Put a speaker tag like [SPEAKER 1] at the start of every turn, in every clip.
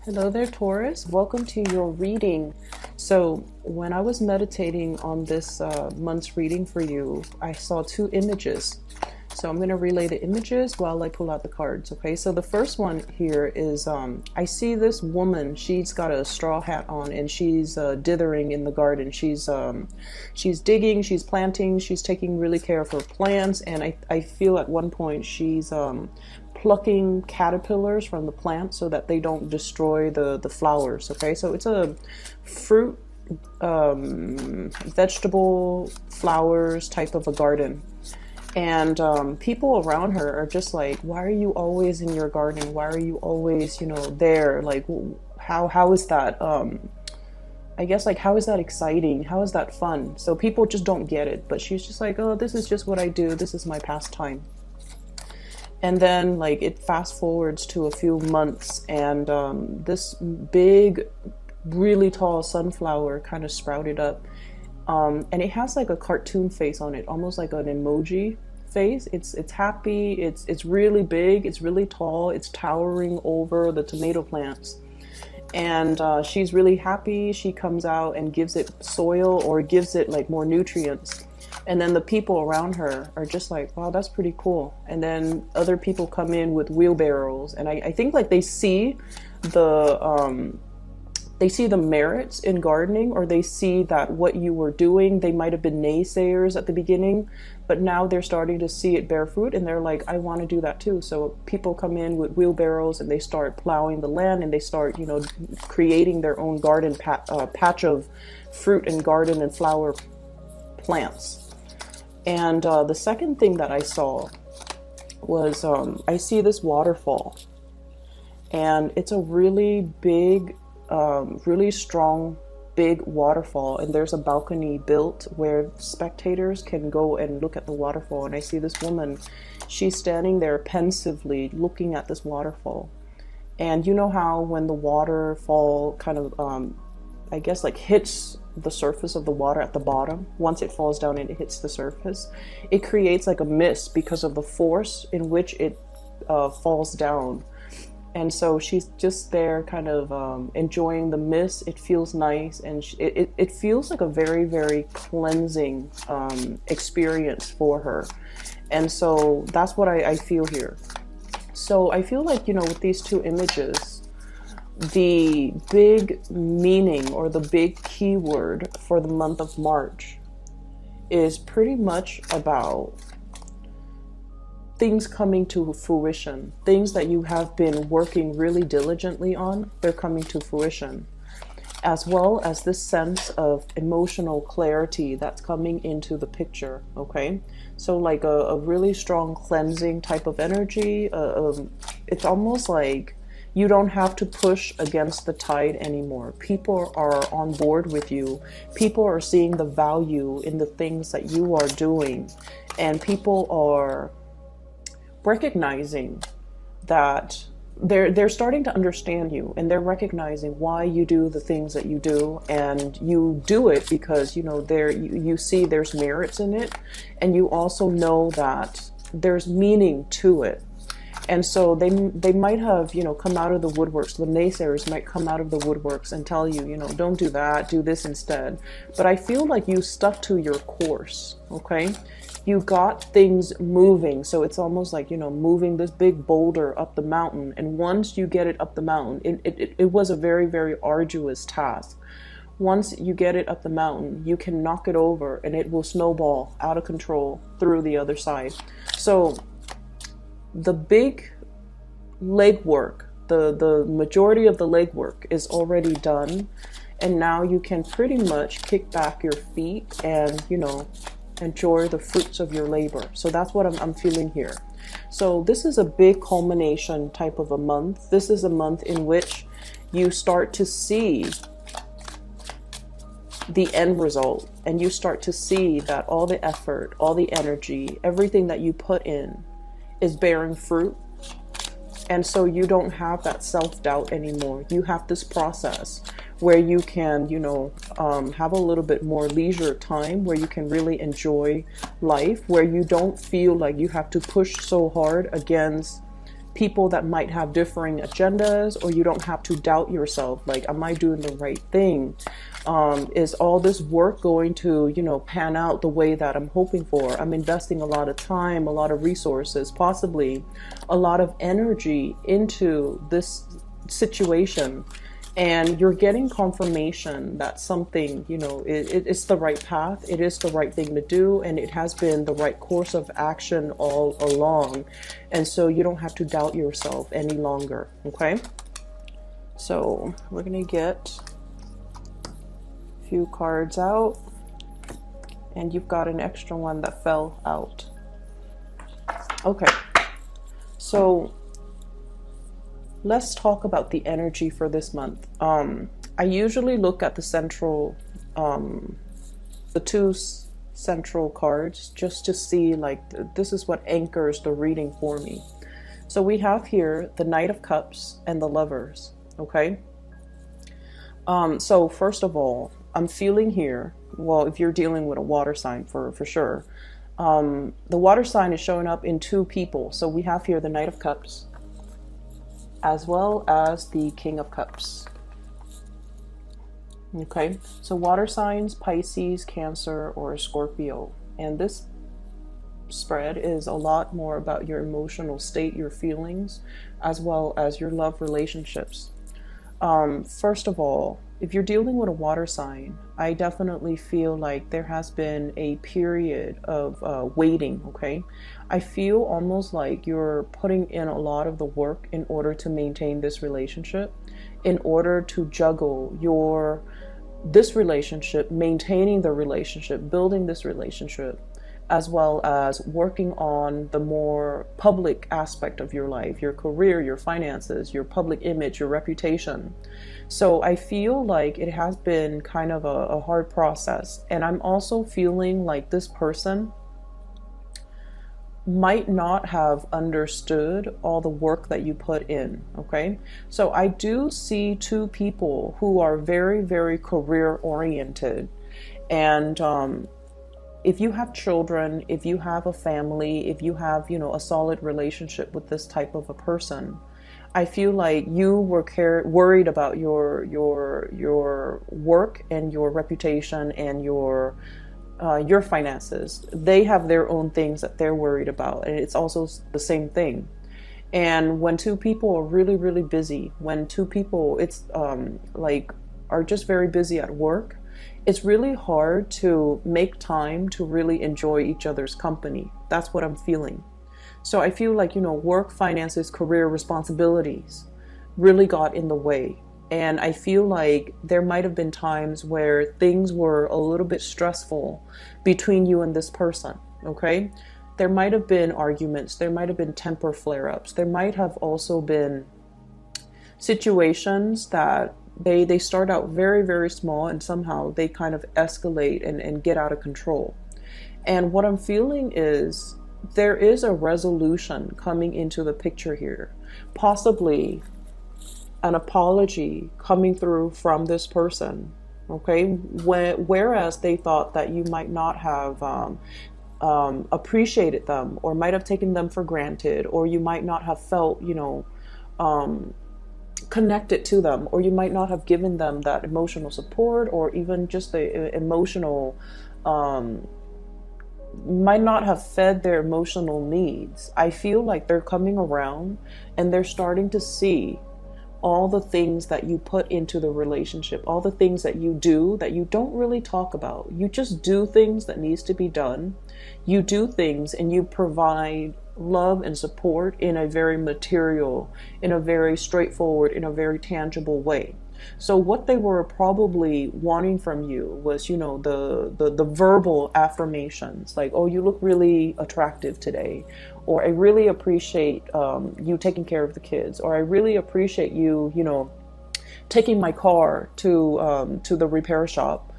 [SPEAKER 1] Hello there, Taurus. Welcome to your reading. So, when I was meditating on this month's reading for you, I saw two images. So, I'm going to relay the images while I pull out the cards. Okay, so the first one here is I see this woman. She's got a straw hat on and she's dithering in the garden. She's digging, she's planting, she's taking really care of her plants. And I feel at one point she's plucking caterpillars from the plant so that they don't destroy the flowers. Okay, so it's a fruit, vegetable, flowers type of a garden. And people around her are just like, why are you always in your garden? Why are you always, there? Like, how is that? I guess, like, how is that exciting? How is that fun? So people just don't get it. But she's just like, oh, this is just what I do. This is my pastime. And then, like, it fast forwards to a few months, and this big, really tall sunflower kind of sprouted up. And it has like a cartoon face on it, almost like an emoji face. It's happy. It's really big. It's really tall. It's towering over the tomato plants. And she's really happy. She comes out and gives it soil or gives it like more nutrients. And then the people around her are just like, wow, that's pretty cool. And then other people come in with wheelbarrows. And I think like they see the merits in gardening, or they see that what you were doing, they might have been naysayers at the beginning, but now they're starting to see it bear fruit and they're like, I want to do that too. So people come in with wheelbarrows and they start plowing the land and they start, creating their own garden patch of fruit and garden and flower plants. And the second thing that I saw was I see this waterfall, and it's a really big, really strong, big waterfall, and there's a balcony built where spectators can go and look at the waterfall. And I see this woman, she's standing there pensively looking at this waterfall. And you know how when the waterfall kind of I guess like hits the surface of the water at the bottom, once it falls down and it hits the surface, it creates like a mist because of the force in which it falls down. And so she's just there kind of enjoying the mist. It feels nice, and it feels like a very, very cleansing experience for her. And so that's what I feel here. So I feel like, with these two images, the big meaning or the big keyword for the month of March is pretty much about things coming to fruition. Things that you have been working really diligently on, they're coming to fruition. As well as this sense of emotional clarity that's coming into the picture, okay? So like a really strong cleansing type of energy. It's almost like you don't have to push against the tide anymore. People are on board with you. People are seeing the value in the things that you are doing. And people are recognizing that they're starting to understand you, and they're recognizing why you do the things that you do, and you do it because you see there's merits in it, and you also know that there's meaning to it. And so they might have, come out of the woodworks. The naysayers might come out of the woodworks and tell you, don't do that, do this instead. But I feel like you stuck to your course, okay? You got things moving. So it's almost like, moving this big boulder up the mountain. And once you get it up the mountain, it was a very, very arduous task. Once you get it up the mountain, you can knock it over and it will snowball out of control through the other side. So the big legwork, the majority of the legwork is already done, and now you can pretty much kick back your feet and enjoy the fruits of your labor. So that's what I'm feeling here. So this is a big culmination type of a month. This is a month in which you start to see the end result, and you start to see that all the effort, all the energy, everything that you put in is bearing fruit. And so you don't have that self-doubt anymore. You have this process where you can, have a little bit more leisure time, where you can really enjoy life, where you don't feel like you have to push so hard against people that might have differing agendas, or you don't have to doubt yourself. Like, am I doing the right thing? Is all this work going to, you know, pan out the way that I'm hoping for? I'm investing a lot of time, a lot of resources, possibly a lot of energy into this situation. And you're getting confirmation that something, you know, it's the right path. It is the right thing to do. And it has been the right course of action all along. And so you don't have to doubt yourself any longer. Okay. So we're going to get a few cards out. And you've got an extra one that fell out. Okay. So let's talk about the energy for this month. I usually look at the central, the two central cards, just to see, like, this is what anchors the reading for me. So we have here the Knight of Cups and the Lovers. Okay. So first of all, I'm feeling here, well, if you're dealing with a water sign for sure, the water sign is showing up in two people. So we have here the Knight of Cups, as well as the King of Cups. Okay, so water signs, Pisces, Cancer, or Scorpio. And this spread is a lot more about your emotional state, your feelings, as well as your love relationships. First of all, if you're dealing with a water sign, I definitely feel like there has been a period of waiting, okay? I feel almost like you're putting in a lot of the work in order to maintain this relationship, in order to juggle this relationship, maintaining the relationship, building this relationship, as well as working on the more public aspect of your life, your career, your finances, your public image, your reputation. So I feel like it has been kind of a hard process. And I'm also feeling like this person might not have understood all the work that you put in. Okay. So I do see two people who are very, very career oriented. And, if you have children, if you have a family, if you have, you know, a solid relationship with this type of a person, I feel like you were worried about your work and your reputation and your finances. They have their own things that they're worried about, and it's also the same thing. And when two people are really, really busy, when two people are just very busy at work, it's really hard to make time to really enjoy each other's company. That's what I'm feeling. So I feel like, you know, work, finances, career, responsibilities really got in the way. And I feel like there might have been times where things were a little bit stressful between you and this person, okay? There might have been arguments. There might have been temper flare-ups. There might have also been situations that they start out very, very small, and somehow they kind of escalate and get out of control. And what I'm feeling is there is a resolution coming into the picture here. Possibly an apology coming through from this person, okay? Whereas they thought that you might not have appreciated them, or might have taken them for granted, or you might not have felt, you know, connected to them, or you might not have given them that emotional support, or even just the emotional, might not have fed their emotional needs. I feel like they're coming around and they're starting to see all the things that you put into the relationship, all the things that you do that you don't really talk about. You just do things that needs to be done. You do things and you provide love and support in a very material, in a very straightforward, in a very tangible way. So what they were probably wanting from you was, you know, the verbal affirmations, like, oh, you look really attractive today, or I really appreciate you taking care of the kids, or I really appreciate you, you know, taking my car to the repair shop,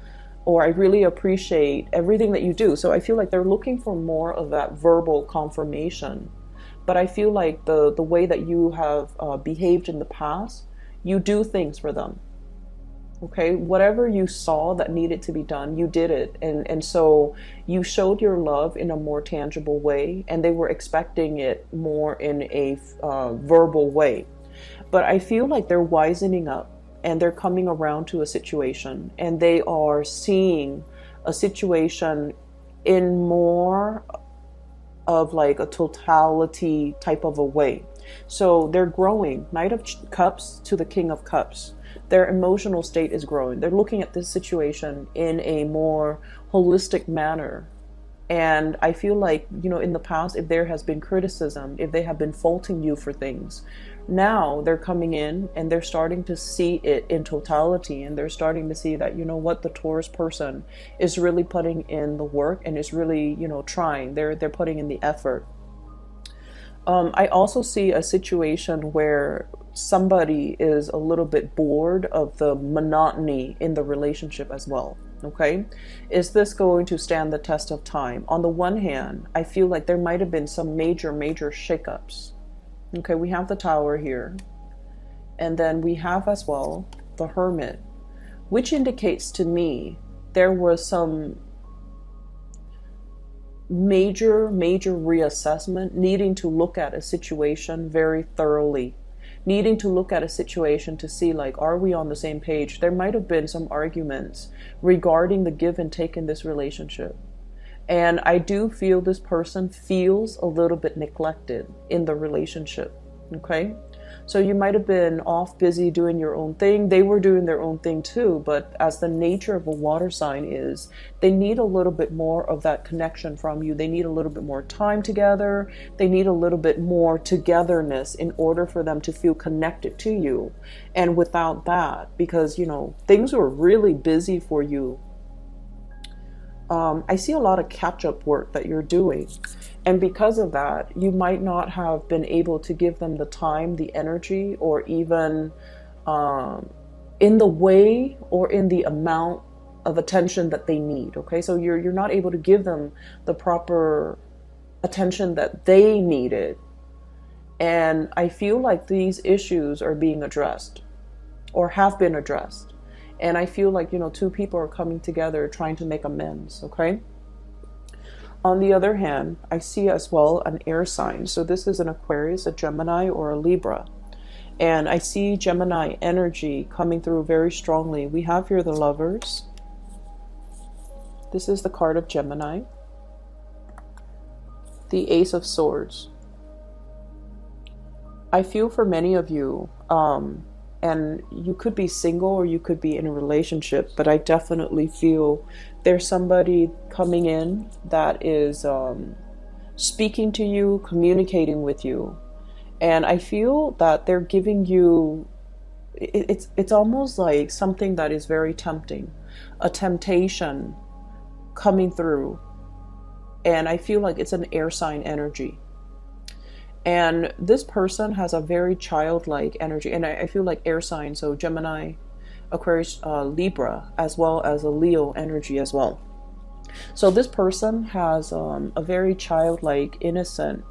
[SPEAKER 1] or I really appreciate everything that you do. So I feel like they're looking for more of that verbal confirmation. But I feel like the way that you have behaved in the past, you do things for them. Okay, whatever you saw that needed to be done, you did it. And so you showed your love in a more tangible way, and they were expecting it more in a verbal way. But I feel like they're wisening up and they're coming around to a situation, and they are seeing a situation in more of like a totality type of a way. So they're growing. Knight of Cups to the King of Cups. Their emotional state is growing. They're looking at this situation in a more holistic manner. And I feel like, you know, in the past, if there has been criticism, if they have been faulting you for things, now they're coming in and they're starting to see it in totality. And they're starting to see that, you know what, the Taurus person is really putting in the work and is really, you know, trying. They're putting in the effort. I also see a situation where somebody is a little bit bored of the monotony in the relationship as well. Okay, is this going to stand the test of time? On the one hand, I feel like there might have been some major shakeups. Okay, we have the Tower here, and then we have as well the Hermit, which indicates to me there was some major reassessment, needing to look at a situation very thoroughly, needing to look at a situation to see, like, are we on the same page? There might have been some arguments regarding the give and take in this relationship. And I do feel this person feels a little bit neglected in the relationship. Okay? So you might have been off busy doing your own thing. They were doing their own thing too, but as the nature of a water sign is, they need a little bit more of that connection from you. They need a little bit more time together. They need a little bit more togetherness in order for them to feel connected to you. And without that, because, you know, things were really busy for you, I see a lot of catch-up work that you're doing. And because of that, you might not have been able to give them the time, the energy, or even in the way or in the amount of attention that they need. Okay, so you're not able to give them the proper attention that they needed. And I feel like these issues are being addressed or have been addressed. And I feel like, you know, two people are coming together trying to make amends, okay? On the other hand, I see as well an air sign. So this is an Aquarius, a Gemini, or a Libra. And I see Gemini energy coming through very strongly. We have here the Lovers. This is the card of Gemini. The Ace of Swords. I feel for many of you, and you could be single or you could be in a relationship, but I definitely feel there's somebody coming in that is speaking to you, communicating with you. And I feel that they're giving you, it's almost like something that is very tempting, a temptation coming through. And I feel like it's an air sign energy. And this person has a very childlike energy. And I feel like air signs, so Gemini, Aquarius, Libra, as well as a Leo energy as well. So this person has a very childlike, innocent,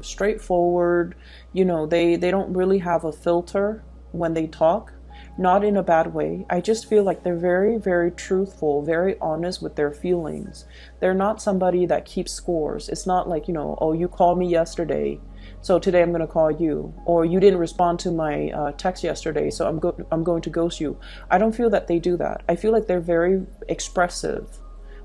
[SPEAKER 1] straightforward, you know, they don't really have a filter when they talk. Not in a bad way. I just feel like they're very, very truthful, very honest with their feelings. They're not somebody that keeps scores. It's not like, you know, oh, you called me yesterday, so today I'm going to call you. Or you didn't respond to my text yesterday, so I'm going to ghost you. I don't feel that they do that. I feel like they're very expressive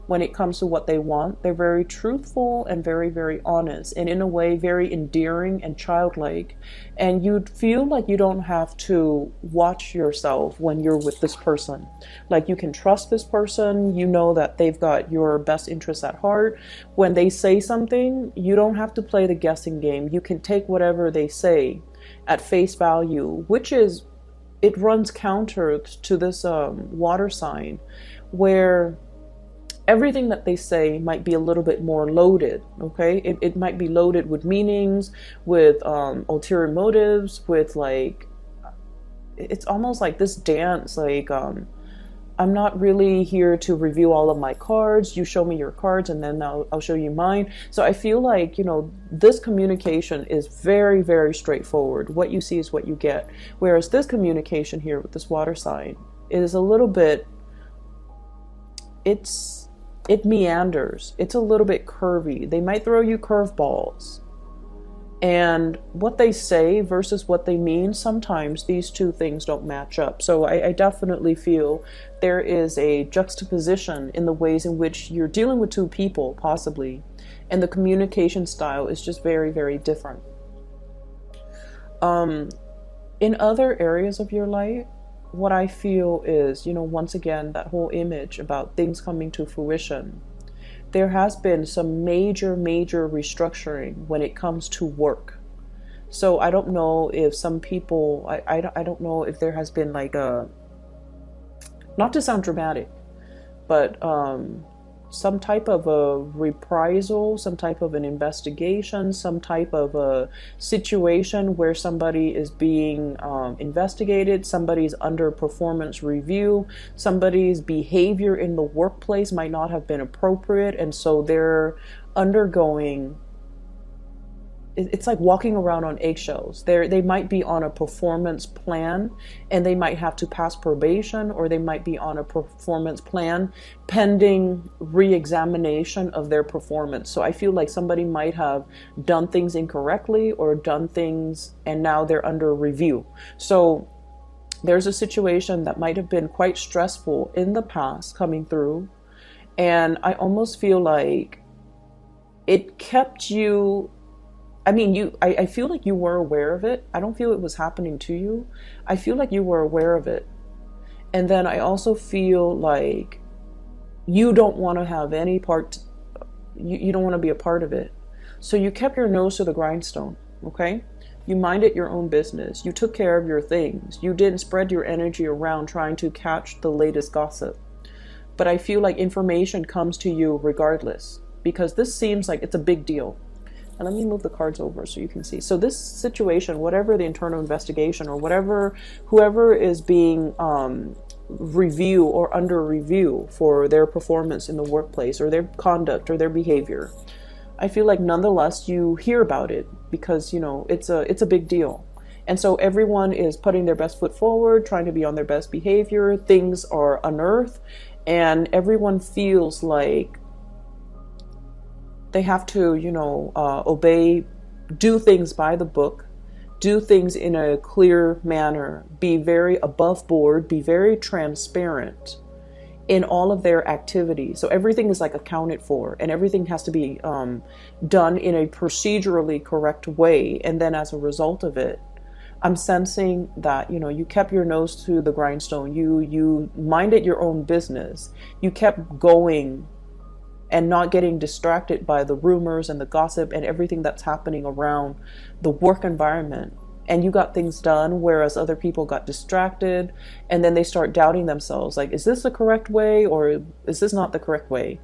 [SPEAKER 1] when it comes to what they want. They're very truthful and very, very honest, and in a way very endearing and childlike. And you'd feel like you don't have to watch yourself when you're with this person. Like, you can trust this person. You know that they've got your best interests at heart. When they say something, you don't have to play the guessing game. You can take whatever they say at face value, which is, it runs counter to this water sign, where everything that they say might be a little bit more loaded, okay? It might be loaded with meanings, with ulterior motives, with like, it's almost like this dance, like, I'm not really here to review all of my cards. You show me your cards and then I'll show you mine. So I feel like, you know, this communication is very, very straightforward. What you see is what you get. Whereas this communication here with this water sign is a little bit, it meanders. It's a little bit curvy. They might throw you curveballs. And what they say versus what they mean, sometimes these two things don't match up. So I definitely feel there is a juxtaposition in the ways in which you're dealing with two people, possibly, and the communication style is just very, very different. In other areas of your life, what I feel is, once again, that whole image about things coming to fruition. There has been some major, major restructuring when it comes to work. So I don't know if some people, I don't know if there has been like a, not to sound dramatic, but some type of a reprisal, some type of an investigation, some type of a situation where somebody is being investigated, somebody's under performance review, somebody's behavior in the workplace might not have been appropriate, and so they're undergoing, it's like walking around on eggshells. They might be on a performance plan and they might have to pass probation, or they might be on a performance plan pending re-examination of their performance. So I feel like somebody might have done things incorrectly or done things and now they're under review. So there's a situation that might have been quite stressful in the past coming through, and I almost feel like it kept you, I feel like you were aware of it. I don't feel it was happening to you. I feel like you were aware of it. And then I also feel like you don't want to have any part, you don't want to be a part of it. So you kept your nose to the grindstone, okay? You minded your own business. You took care of your things. You didn't spread your energy around trying to catch the latest gossip. But I feel like information comes to you regardless, because this seems like it's a big deal. And let me move the cards over so you can see. So this situation, whatever the internal investigation or whatever, whoever is being review or under review for their performance in the workplace or their conduct or their behavior, I feel like nonetheless you hear about it because, it's a big deal. And so everyone is putting their best foot forward, trying to be on their best behavior. Things are unearthed and everyone feels like they have to, obey, do things by the book, do things in a clear manner, be very above board, be very transparent in all of their activities. So everything is like accounted for and everything has to be done in a procedurally correct way. And then as a result of it, I'm sensing that, you kept your nose to the grindstone. You minded your own business. You kept going and not getting distracted by the rumors and the gossip and everything that's happening around the work environment. And you got things done, whereas other people got distracted, and then they start doubting themselves, like, is this the correct way or is this not the correct way?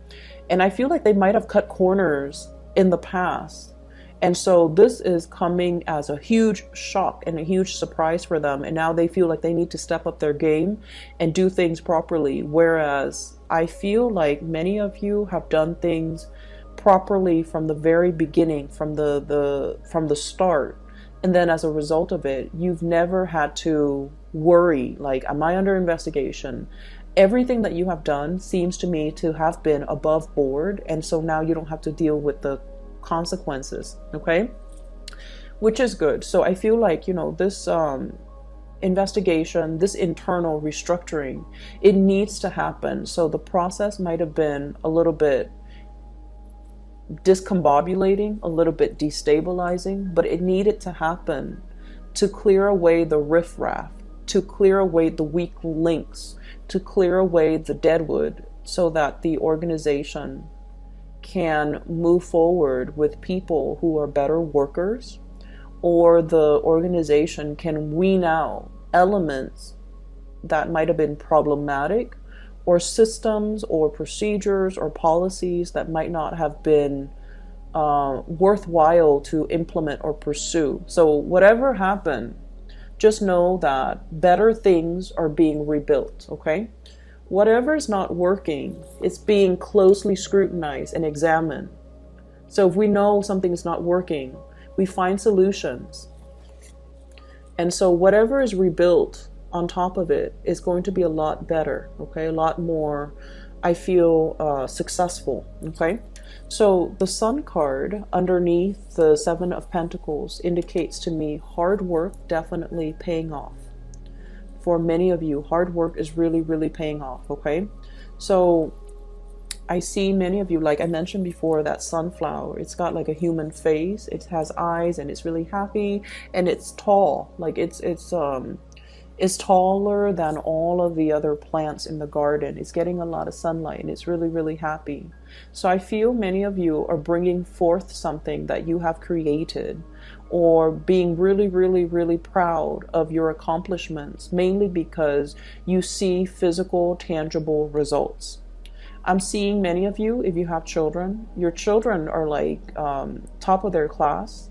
[SPEAKER 1] And I feel like they might have cut corners in the past. And so this is coming as a huge shock and a huge surprise for them. And now they feel like they need to step up their game and do things properly. Whereas I feel like many of you have done things properly from the very beginning, from the start. And then as a result of it, you've never had to worry, like, am I under investigation? Everything that you have done seems to me to have been above board. And so now you don't have to deal with the consequences, okay? Which is good. So I feel like, this investigation, this internal restructuring, it needs to happen. So the process might have been a little bit discombobulating, a little bit destabilizing, but it needed to happen to clear away the riffraff, to clear away the weak links, to clear away the deadwood, so that the organization can move forward with people who are better workers, or the organization can wean out elements that might have been problematic, or systems or procedures or policies that might not have been worthwhile to implement or pursue. So whatever happened, just know that better things are being rebuilt, okay? Whatever is not working, it's being closely scrutinized and examined. So if we know something is not working, we find solutions. And so whatever is rebuilt on top of it is going to be a lot better, okay? A lot more, I feel, successful, okay? So the Sun card underneath the Seven of Pentacles indicates to me hard work definitely paying off. For many of you, hard work is really, really paying off, okay? So I see many of you, like I mentioned before, that sunflower, it's got like a human face, it has eyes, and it's really happy, and it's tall. Like it's taller than all of the other plants in the garden. It's getting a lot of sunlight, and it's really, really happy. So I feel many of you are bringing forth something that you have created, or being really, really, really proud of your accomplishments, mainly because you see physical, tangible results. I'm seeing many of you, if you have children, your children are like top of their class.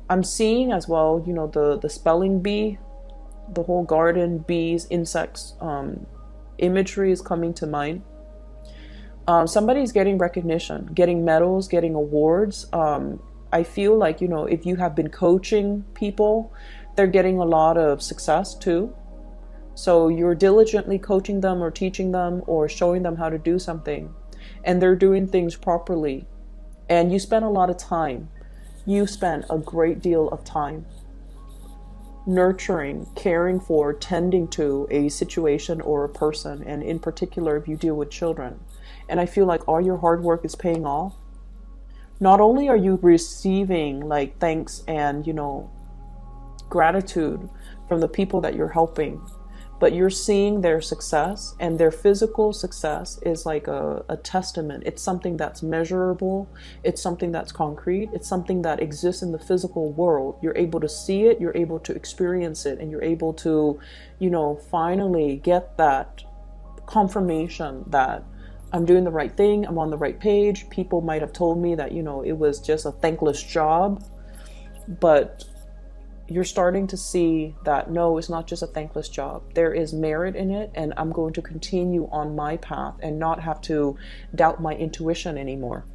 [SPEAKER 1] I'm seeing as well, you know, the spelling bee, the whole garden, bees, insects, imagery is coming to mind. Somebody's getting recognition, getting medals, getting awards. I feel like, you know, if you have been coaching people, they're getting a lot of success too. So you're diligently coaching them or teaching them or showing them how to do something, and they're doing things properly. And you spend a lot of time. You spend a great deal of time nurturing, caring for, tending to a situation or a person, and in particular if you deal with children. And I feel like all your hard work is paying off. Not only are you receiving like thanks and, you know, gratitude from the people that you're helping, but you're seeing their success, and their physical success is like a testament. It's something that's measurable. It's something that's concrete. It's something that exists in the physical world. You're able to see it, you're able to experience it, and you're able to, you know, finally get that confirmation that I'm doing the right thing, I'm on the right page. People might have told me that, you know, it was just a thankless job, but you're starting to see that no, it's not just a thankless job. There is merit in it, and I'm going to continue on my path and not have to doubt my intuition anymore.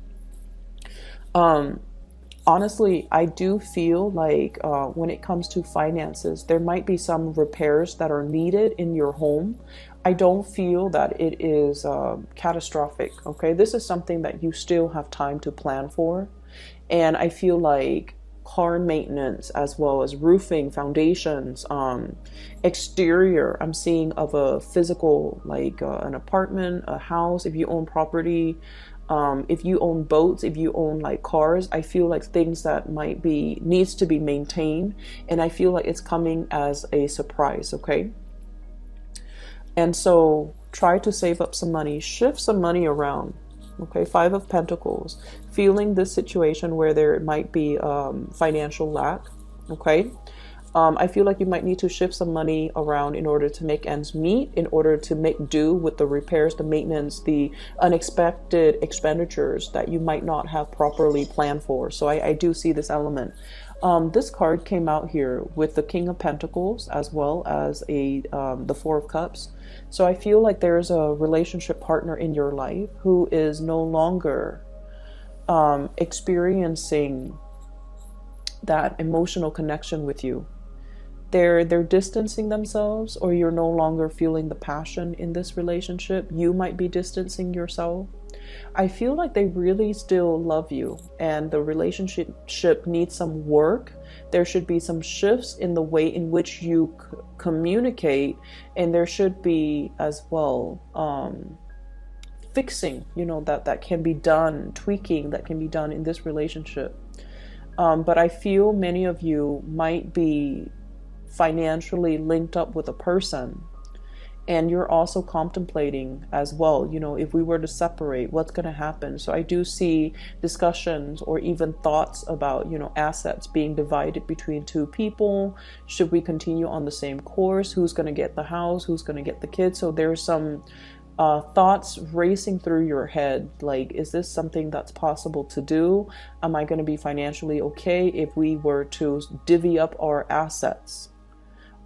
[SPEAKER 1] Honestly, I do feel like when it comes to finances, there might be some repairs that are needed in your home. I don't feel that it is catastrophic, okay? This is something that you still have time to plan for. And I feel like car maintenance, as well as roofing, foundations, exterior, I'm seeing of a physical, like an apartment, a house, if you own property, if you own boats, if you own like cars, I feel like things that might be, needs to be maintained, and I feel like it's coming as a surprise, okay? And so try to save up some money, shift some money around. Okay, Five of Pentacles, feeling this situation where there might be financial lack, okay? I feel like you might need to shift some money around in order to make ends meet, in order to make do with the repairs, the maintenance, the unexpected expenditures that you might not have properly planned for. So I do see this element. This card came out here with the King of Pentacles as well as the Four of Cups. So I feel like there's a relationship partner in your life who is no longer experiencing that emotional connection with you. They're distancing themselves, or you're no longer feeling the passion in this relationship. You might be distancing yourself. I feel like they really still love you, and the relationship needs some work. There should be some shifts in the way in which you communicate, and there should be as well fixing, you know, that can be done, tweaking that can be done in this relationship. But I feel many of you might be financially linked up with a person, and you're also contemplating as well, you know, if we were to separate, what's going to happen? So I do see discussions or even thoughts about, you know, assets being divided between two people. Should we continue on the same course? Who's going to get the house? Who's going to get the kids? So there's some thoughts racing through your head, like, is this something that's possible to do? Am I going to be financially okay if we were to divvy up our assets?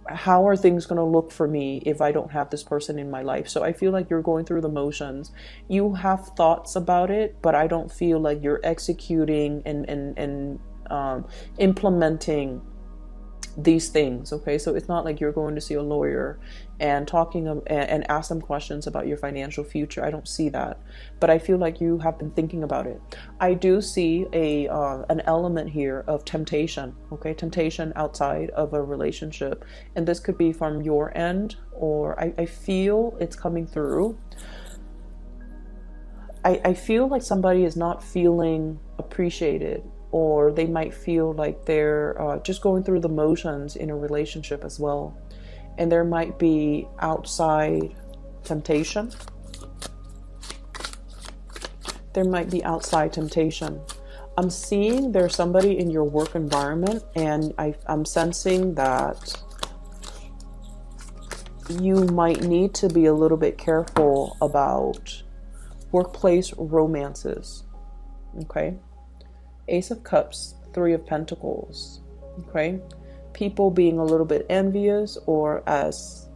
[SPEAKER 1] How are things going to look for me if I don't have this person in my life? So I feel like you're going through the motions. You have thoughts about it, but I don't feel like you're executing and implementing these things. Okay, so it's not like you're going to see a lawyer and and ask them questions about your financial future. I don't see that, but I feel like you have been thinking about it. I do see a an element here of temptation. Okay, temptation outside of a relationship, and this could be from your end, or I feel it's coming through. I feel like somebody is not feeling appreciated, or they might feel like they're just going through the motions in a relationship as well. And there might be outside temptation. There might be outside temptation. I'm seeing there's somebody in your work environment, and I'm sensing that you might need to be a little bit careful about workplace romances. Okay, Ace of Cups, Three of Pentacles. Okay, people being a little bit envious, or as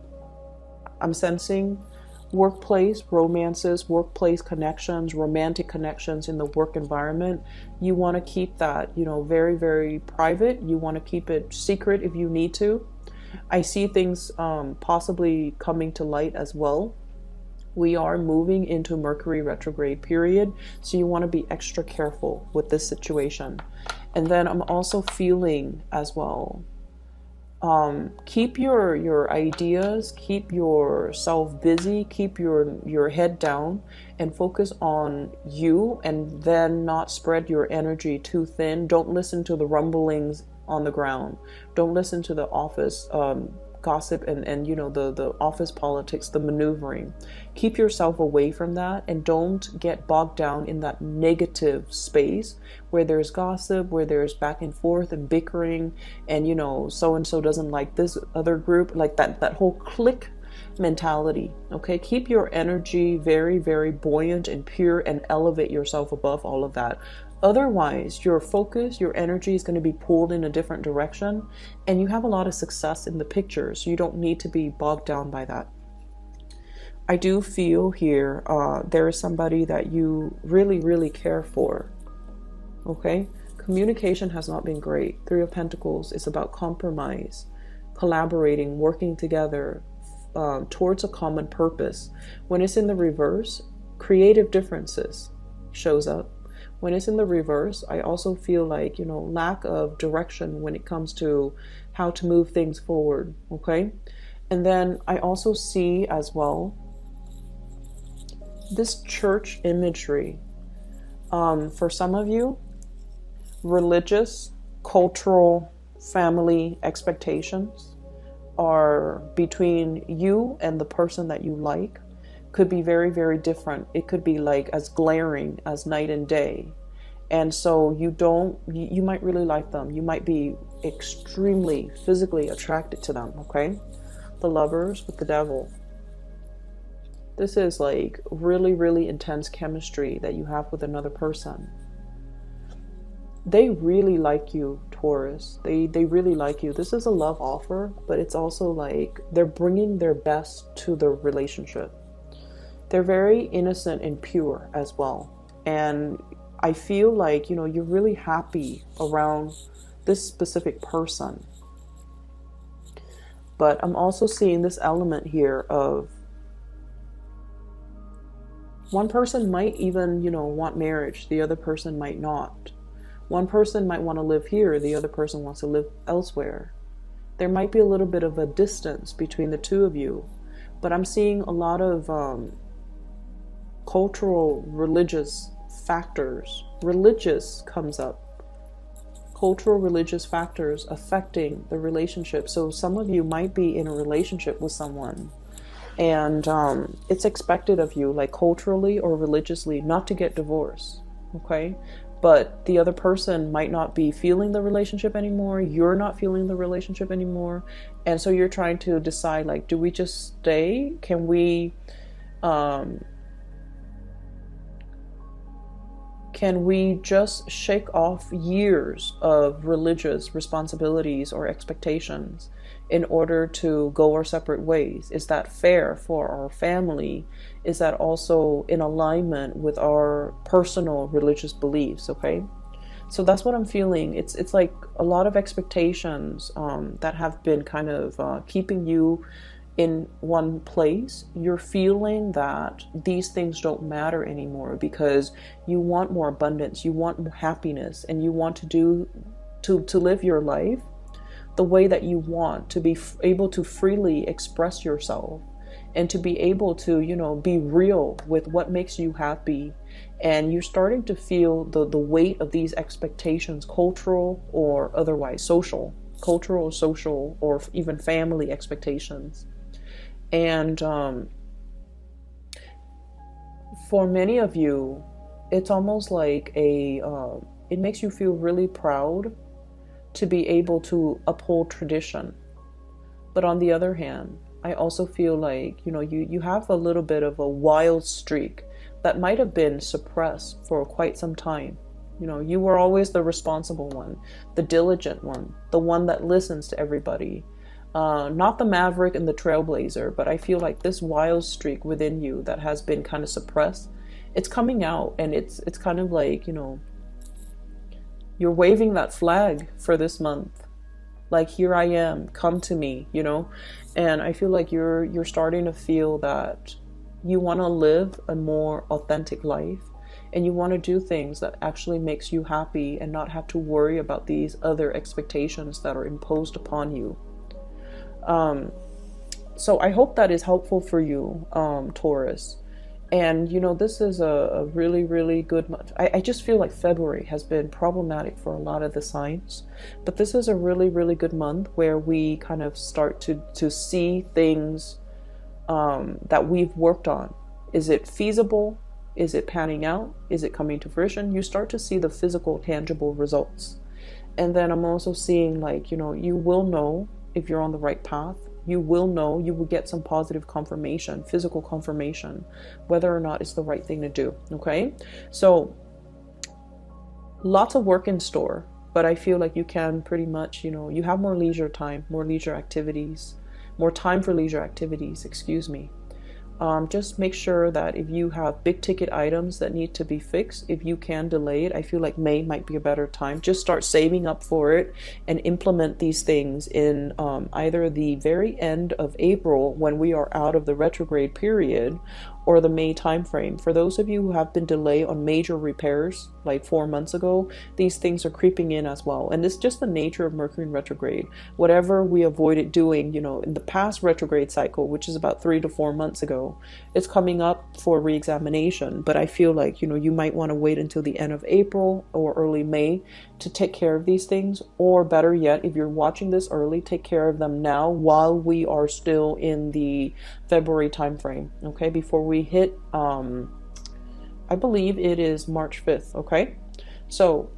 [SPEAKER 1] I'm sensing, workplace romances, workplace connections, romantic connections in the work environment. You want to keep that, very, very private. You want to keep it secret if you need to. I see things possibly coming to light as well. We are moving into Mercury retrograde period, so you want to be extra careful with this situation. And then I'm also feeling as well, keep your ideas, keep yourself busy, keep your head down, and focus on you, and then not spread your energy too thin. Don't listen to the rumblings on the ground. Don't listen to the office gossip and the office politics, the maneuvering. Keep yourself away from that, and don't get bogged down in that negative space where there's gossip, where there's back and forth and bickering, and so and so doesn't like this other group, like that whole clique mentality. Okay, keep your energy very, very buoyant and pure, and elevate yourself above all of that. Otherwise, your focus, your energy is going to be pulled in a different direction, and you have a lot of success in the picture, so you don't need to be bogged down by that. I do feel here there is somebody that you really, really care for. Okay, communication has not been great. Three of Pentacles is about compromise, collaborating, working together towards a common purpose. When it's in the reverse, creative differences shows up. When it's in the reverse, I also feel like, lack of direction when it comes to how to move things forward. Okay. And then I also see as well this church imagery. For some of you, religious, cultural, family expectations are between you and the person that you like. Could be very, very different. It could be like as glaring as night and day. And so you might really like them. You might be extremely physically attracted to them. Okay. The Lovers with the Devil. This is like really, really intense chemistry that you have with another person. They really like you, Taurus. They really like you. This is a love offer, but it's also like they're bringing their best to the relationship. They're very innocent and pure as well. And I feel like, you're really happy around this specific person. But I'm also seeing this element here of one person might even, want marriage. The other person might not. One person might want to live here. The other person wants to live elsewhere. There might be a little bit of a distance between the two of you. But I'm seeing a lot of cultural, religious factors. Religious comes up. Cultural, religious factors affecting the relationship. So some of you might be in a relationship with someone, and it's expected of you, like culturally or religiously, not to get divorced. Okay, but the other person might not be feeling the relationship anymore. You're not feeling the relationship anymore, and so you're trying to decide, like, do we just stay? Can we just shake off years of religious responsibilities or expectations in order to go our separate ways? Is that fair for our family? Is that also in alignment with our personal religious beliefs? Okay, So that's what I'm feeling. It's like a lot of expectations that have been kind of keeping you in one place. You're feeling that these things don't matter anymore because you want more abundance, you want more happiness, and you want to live your life the way that you want, to be able to freely express yourself and to be able to, be real with what makes you happy. And you're starting to feel the weight of these expectations, cultural or otherwise, cultural, social, or even family expectations. And for many of you, it's almost like it makes you feel really proud to be able to uphold tradition. But on the other hand, I also feel like, you have a little bit of a wild streak that might have been suppressed for quite some time. You were always the responsible one, the diligent one, the one that listens to everybody. Not the maverick and the trailblazer, but I feel like this wild streak within you that has been kind of suppressed, it's coming out, and it's kind of like, you're waving that flag for this month. Like, here I am, come to me, and I feel like you're starting to feel that you want to live a more authentic life, and you want to do things that actually makes you happy and not have to worry about these other expectations that are imposed upon you. So I hope that is helpful for you, Taurus. And, this is a really, really good month. I just feel like February has been problematic for a lot of the signs. But this is a really, really good month where we kind of start to see things that we've worked on. Is it feasible? Is it panning out? Is it coming to fruition? You start to see the physical, tangible results. And then I'm also seeing, like, you will know if you're on the right path. You will know, you will get some positive confirmation, physical confirmation, whether or not it's the right thing to do. Okay. So lots of work in store, but I feel like you can pretty much, you have more leisure time, more leisure activities, more time for leisure activities, excuse me. Just make sure that if you have big ticket items that need to be fixed, if you can delay it, I feel like May might be a better time. Just start saving up for it and implement these things in either the very end of April when we are out of the retrograde period, or the May timeframe. For those of you who have been delayed on major repairs like 4 months ago, these things are creeping in as well. And it's just the nature of Mercury in retrograde. Whatever we avoided doing, in the past retrograde cycle, which is about 3 to 4 months ago, it's coming up for re-examination. But I feel like, you might want to wait until the end of April or early May to take care of these things. Or better yet, if you're watching this early, take care of them now while we are still in the February timeframe, okay? Before we hit, I believe it is March 5th, okay? So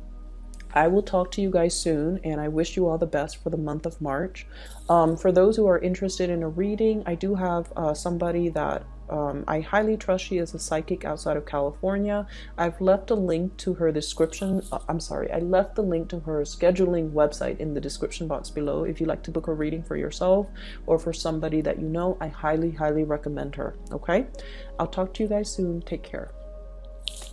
[SPEAKER 1] I will talk to you guys soon, and I wish you all the best for the month of March. For those who are interested in a reading, I do have somebody that I highly trust. She is a psychic outside of California. I've left a link to her description. I left the link to her scheduling website in the description box below. If you'd like to book a reading for yourself or for somebody that you know, I highly, highly recommend her. Okay? I'll talk to you guys soon. Take care.